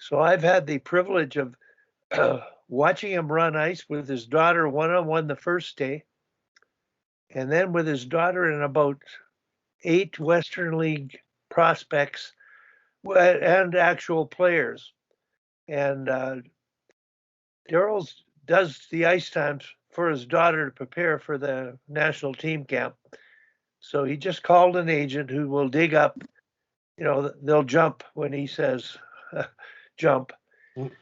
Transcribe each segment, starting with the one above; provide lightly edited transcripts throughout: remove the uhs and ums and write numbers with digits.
So I've had the privilege of watching him run ice with his daughter one-on-one the first day, and then with his daughter and about 8 Western League prospects and actual players. And Darryl does the ice times for his daughter to prepare for the national team camp. So he just called an agent who will dig up, they'll jump when he says jump.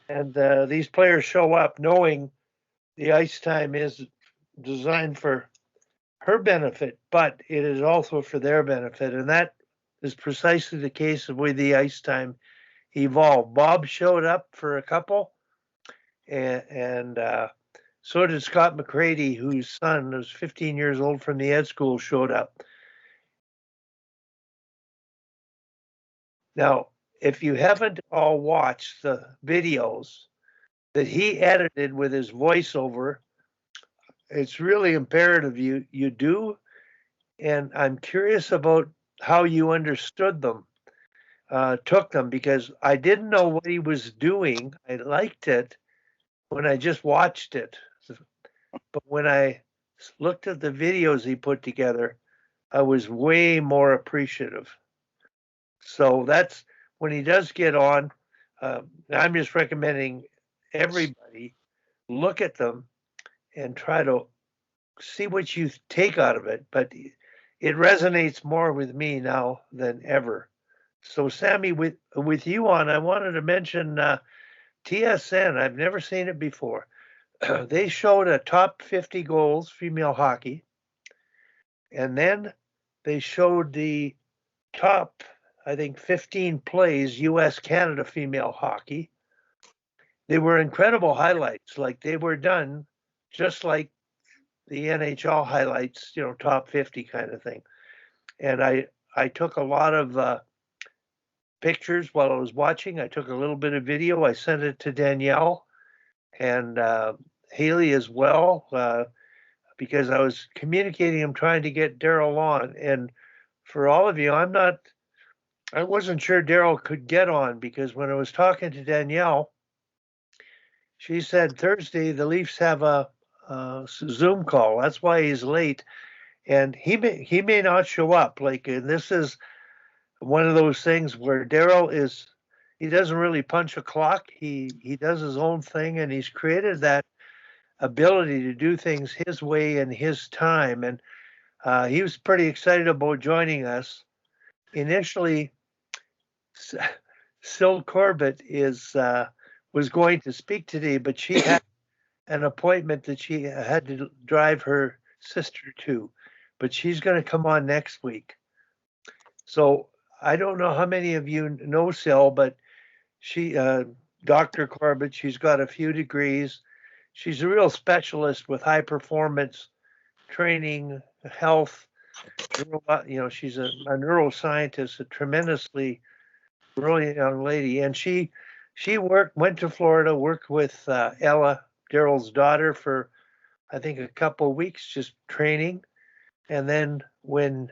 And these players show up knowing the ice time is designed for her benefit, but it is also for their benefit. And that is precisely the case of the way the ice time evolved. Bob showed up for a couple, and so did Scott McCready, whose son was 15 years old from the ed school, showed up. Now, if you haven't all watched the videos that he edited with his voiceover, it's really imperative you do. And I'm curious about how you understood them, took them, because I didn't know what he was doing. I liked it when I just watched it. But when I looked at the videos he put together, I was way more appreciative. So that's when he does get on. I'm just recommending everybody look at them and try to see what you take out of it. But it resonates more with me now than ever. So, Sammy, with you on, I wanted to mention TSN. I've never seen it before. They showed a top 50 goals female hockey, and then they showed the top, I think, 15 plays U.S. Canada female hockey. They were incredible highlights. Like they were done just like the NHL highlights, top 50 kind of thing. And I took a lot of pictures while I was watching. I took a little bit of video. I sent it to Danielle and Haley as well, because I was communicating. I'm trying to get Darryl on. And for all of you, I wasn't sure Darryl could get on, because when I was talking to Danielle, she said Thursday the Leafs have a Zoom call. That's why he's late, and he may not show up. Like, and this is one of those things where Darryl he doesn't really punch a clock. He does his own thing, and he's created that ability to do things his way and his time. And he was pretty excited about joining us. Initially, Syl Corbett was going to speak today, but she had an appointment that she had to drive her sister to, but she's going to come on next week. So I don't know how many of you know Syl, but she, Dr. Corbett, she's got a few degrees. She's a real specialist with high performance training, health. She's a neuroscientist, a tremendously brilliant young lady, and she went to Florida, worked with Ella, Darryl's daughter, for I think a couple of weeks, just training. And then when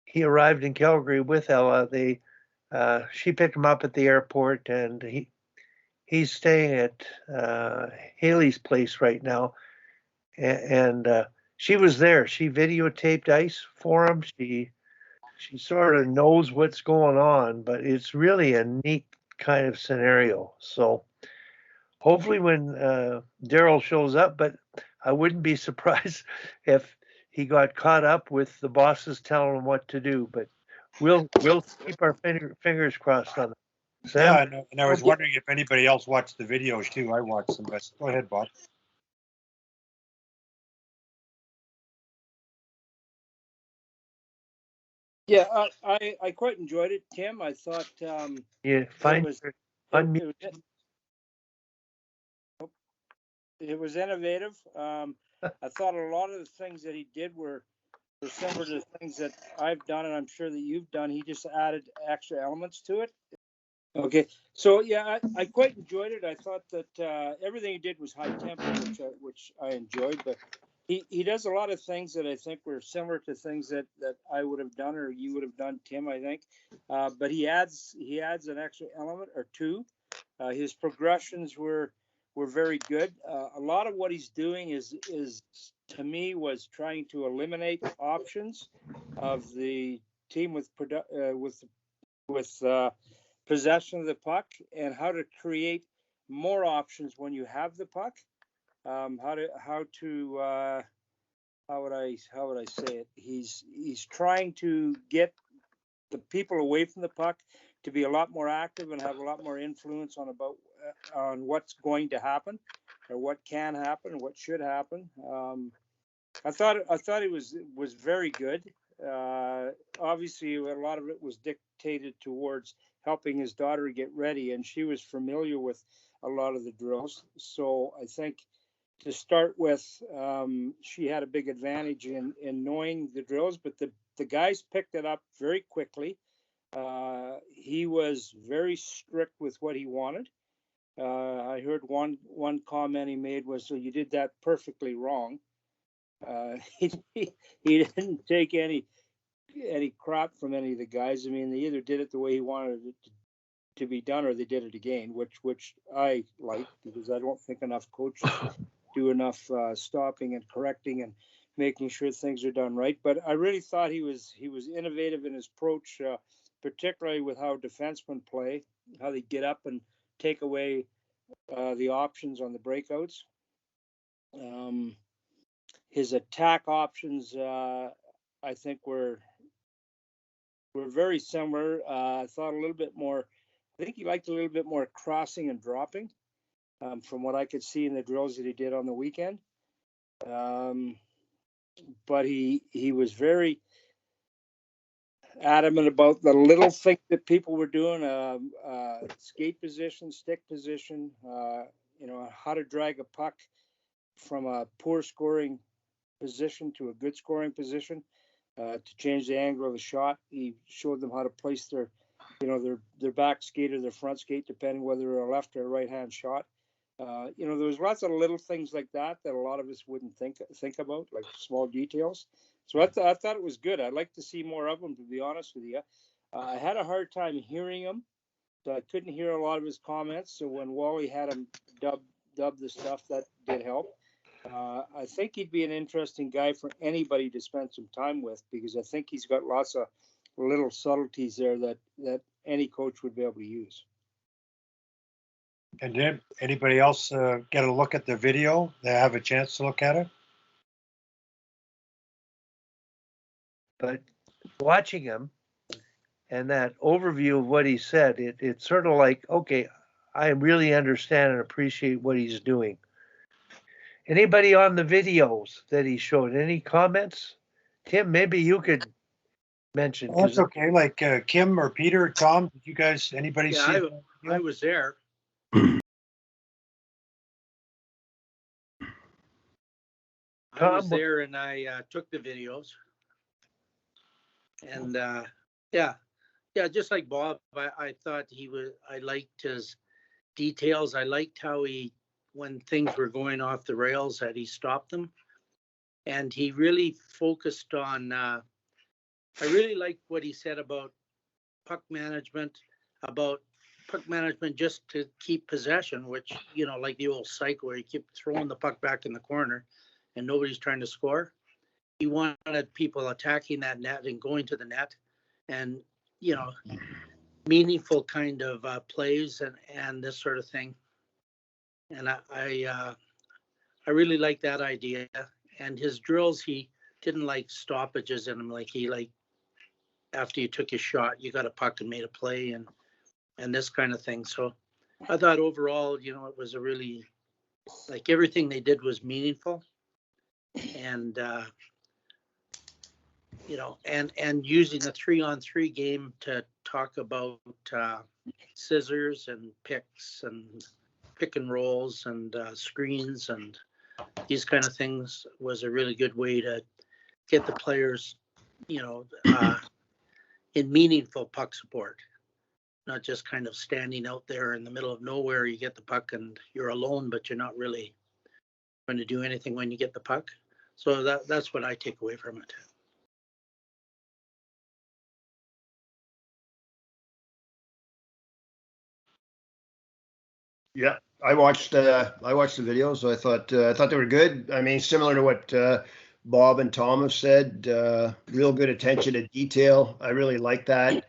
he arrived in Calgary with Ella, she picked him up at the airport, and he's staying at Haley's place right now. And she was there. She videotaped ice for him. She sort of knows what's going on, but it's really a neat kind of scenario. So hopefully when Darryl shows up, but I wouldn't be surprised if he got caught up with the bosses telling him what to do. But we'll keep our fingers crossed on that. Sam? Yeah, and I was wondering if anybody else watched the videos too. I watched them, but go ahead, Bob. Yeah, I quite enjoyed it, Tim. I thought it was innovative. I thought a lot of the things that he did were similar to things that I've done, and I'm sure that you've done. He just added extra elements to it. Okay, so yeah, I quite enjoyed it. I thought that everything he did was high tempo, which I enjoyed. But he does a lot of things that I think were similar to things that I would have done or you would have done, Tim. I think, but he adds an extra element or two. His progressions were very good. A lot of what he's doing is to me was trying to eliminate options of the team with possession of the puck, and how to create more options when you have the puck. How would I say it? He's trying to get the people away from the puck to be a lot more active and have a lot more influence on what's going to happen, or what can happen, or what should happen. I thought he was very good. Obviously, a lot of it was dictated towards helping his daughter get ready, and she was familiar with a lot of the drills. So I think to start with, she had a big advantage in knowing the drills, but the guys picked it up very quickly. He was very strict with what he wanted. I heard one comment he made was, "So you did that perfectly wrong." He didn't take any crap from any of the guys. I mean, they either did it the way he wanted it to be done, or they did it again, which I like, because I don't think enough coaches do enough stopping and correcting and making sure things are done right. But I really thought he was innovative in his approach, particularly with how defensemen play, how they get up and take away the options on the breakouts. His attack options, I think, were very similar. I thought a little bit more. I think he liked a little bit more crossing and dropping, from what I could see in the drills that he did on the weekend. But he was very adamant about the little things that people were doing, skate position, stick position, how to drag a puck from a poor scoring position to a good scoring position, to change the angle of the shot. He showed them how to place their back skate or their front skate, depending whether they're a left or a right hand shot. There was lots of little things like that a lot of us wouldn't think about, like small details. So I thought it was good. I'd like to see more of them, to be honest with you. I had a hard time hearing him, so I couldn't hear a lot of his comments. So when Wally had him dub the stuff, that did help. I think he'd be an interesting guy for anybody to spend some time with, because I think he's got lots of little subtleties there that any coach would be able to use. And did anybody else get a look at the video? They have a chance to look at it? But watching him and that overview of what he said, it's sort of like, okay, I really understand and appreciate what he's doing. Anybody on the videos that he showed, any comments? Tim, maybe you could mention. Well, that's okay. Like Kim or Peter or Tom, did you guys, anybody see it? I was there. I was there and I took the videos. And yeah, just like Bob, I thought I liked his details. I liked how when things were going off the rails, that he stopped them. And he really focused on, I really liked what he said about puck management just to keep possession, which, like the old cycle where you keep throwing the puck back in the corner and nobody's trying to score. He wanted people attacking that net and going to the net, and meaningful kind of plays and this sort of thing. And I really like that idea. And his drills, he didn't like stoppages in them. Like after you took your shot, you got a puck and made a play and this kind of thing. So I thought overall, it was a really, like, everything they did was meaningful. And and using the 3-on-3 game to talk about scissors and picks and pick and rolls and screens and these kind of things was a really good way to get the players, in meaningful puck support, not just kind of standing out there in the middle of nowhere. You get the puck and you're alone, but you're not really going to do anything when you get the puck. So that's what I take away from it. Yeah, I watched the videos. I thought they were good. I mean, similar to what Bob and Tom have said, real good attention to detail. I really like that.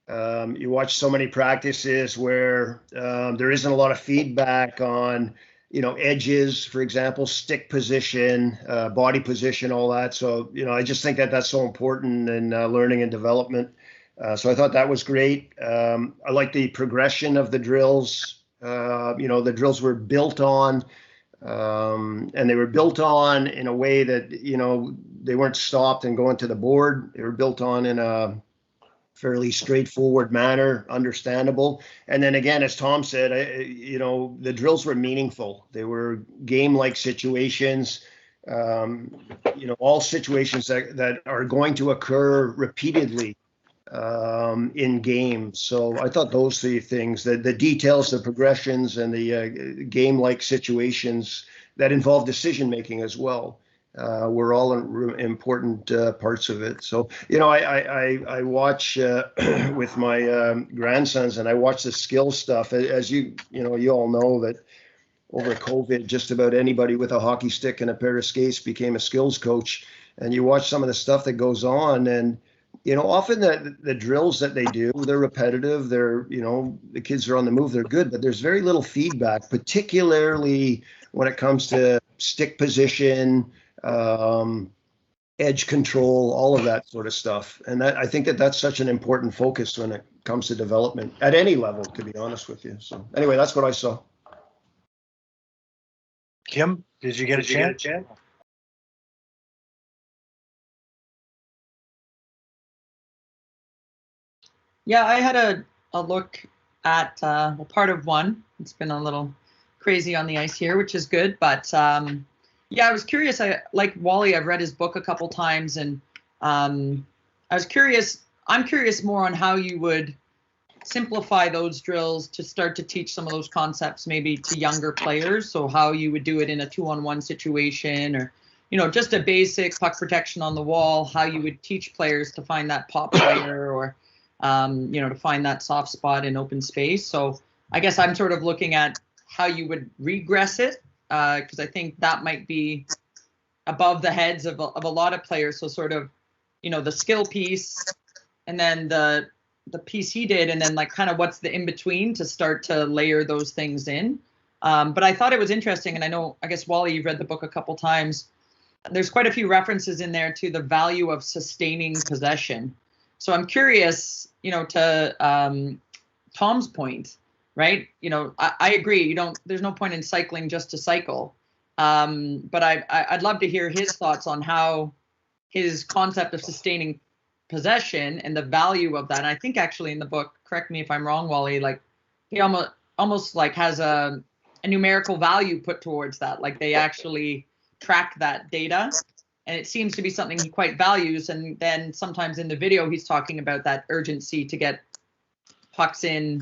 You watch so many practices where there isn't a lot of feedback on, edges, for example, stick position, body position, all that. So, I just think that that's so important in learning and development. So I thought that was great. I like the progression of the drills. The drills were built on, and they were built on in a way that, they weren't stopped and going to the board. They were built on in a fairly straightforward manner, understandable. And then again, as Tom said, the drills were meaningful. They were game-like situations, all situations that are going to occur repeatedly in games. So I thought those three things, the details, the progressions, and the game-like situations that involve decision-making as well, were all important parts of it. So, I watch with my grandsons, and I watch the skill stuff. As you all know that over COVID, just about anybody with a hockey stick and a pair of skates became a skills coach. And you watch some of the stuff that goes on, and often the drills that they do, they're repetitive. They're, the kids are on the move. They're good, but there's very little feedback, particularly when it comes to stick position, edge control, all of that sort of stuff. And I think that's such an important focus when it comes to development at any level, to be honest with you. So anyway, that's what I saw. Kim, did you get a chance? Yeah, I had a look at part of one. It's been a little crazy on the ice here, which is good. But yeah, I was curious. I like Wally. I've read his book a couple times, and I was curious. I'm curious more on how you would simplify those drills to start to teach some of those concepts maybe to younger players. So how you would do it in a 2-on-1 situation, or just a basic puck protection on the wall. How you would teach players to find that pop player, or to find that soft spot in open space. So I guess I'm sort of looking at how you would regress it, because I think that might be above the heads of a lot of players. So sort of, the skill piece, and then the piece he did, and then like kind of what's the in between to start to layer those things in. But I thought it was interesting, and I guess Wally, you've read the book a couple times. There's quite a few references in there to the value of sustaining possession. So I'm curious, to Tom's point, right? I agree. There's no point in cycling just to cycle. But I'd love to hear his thoughts on how his concept of sustaining possession and the value of that. And I think actually in the book, correct me if I'm wrong, Wally, like he almost like has a numerical value put towards that. Like they actually track that data. And it seems to be something he quite values. And then sometimes in the video, he's talking about that urgency to get pucks in,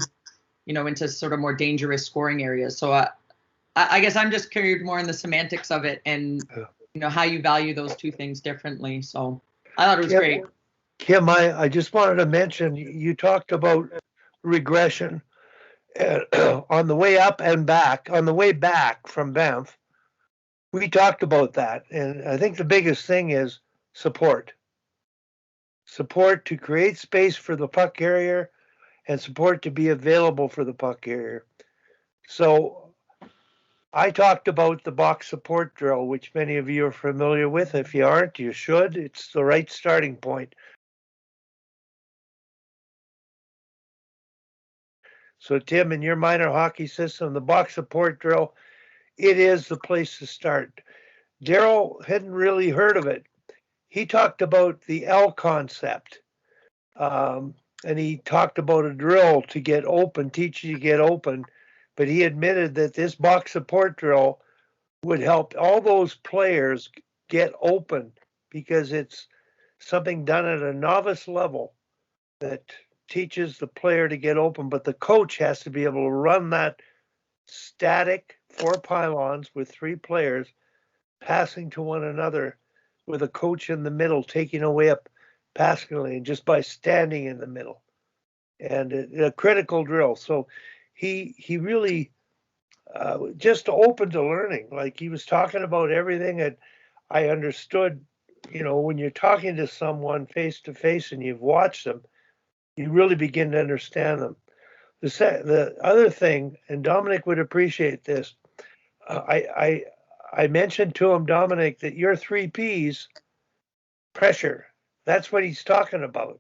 into sort of more dangerous scoring areas. So I guess I'm just curious more in the semantics of it, and, how you value those two things differently. So I thought it was great. Kim, I just wanted to mention, you talked about regression on the way up and back. On the way back from Banff, we talked about that, and I think the biggest thing is support. Support to create space for the puck carrier, and support to be available for the puck carrier. So I talked about the box support drill, which many of you are familiar with. If you aren't, you should. It's the right starting point. So Tim, in your minor hockey system, the box support drill, it is the place to start. Darryl hadn't really heard of it. He talked about the L concept, and he talked about a drill to get open, teach you to get open, but he admitted that this box support drill would help all those players get open, because it's something done at a novice level that teaches the player to get open, but the coach has to be able to run that static 4 pylons with 3 players passing to one another, with a coach in the middle taking away a passing lane just by standing in the middle, and a critical drill. So he really just open to learning. Like he was talking about everything that I understood. You know, when you're talking to someone face to face and you've watched them, you really begin to understand them. The other thing, and Dominic would appreciate this. I mentioned to him, Dominic, that your 3Ps, pressure. That's what he's talking about.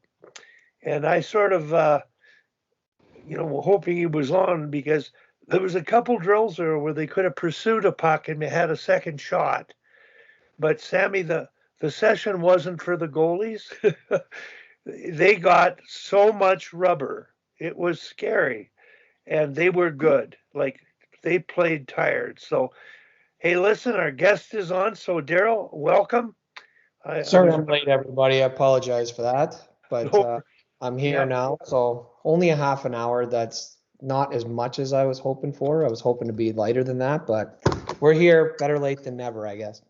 And I sort of, hoping he was on, because there was a couple drills there where they could have pursued a puck and had a second shot. But Sammy, the session wasn't for the goalies. They got so much rubber. It was scary. And they were good. Like they played tired. So, hey, listen, our guest is on. So, Darryl, welcome. Sorry I'm late, everybody. I apologize for that. But No. I'm here Yeah. now. So only a half an hour. That's not as much as I was hoping for. I was hoping to be lighter than that, but we're here. Better late than never, I guess.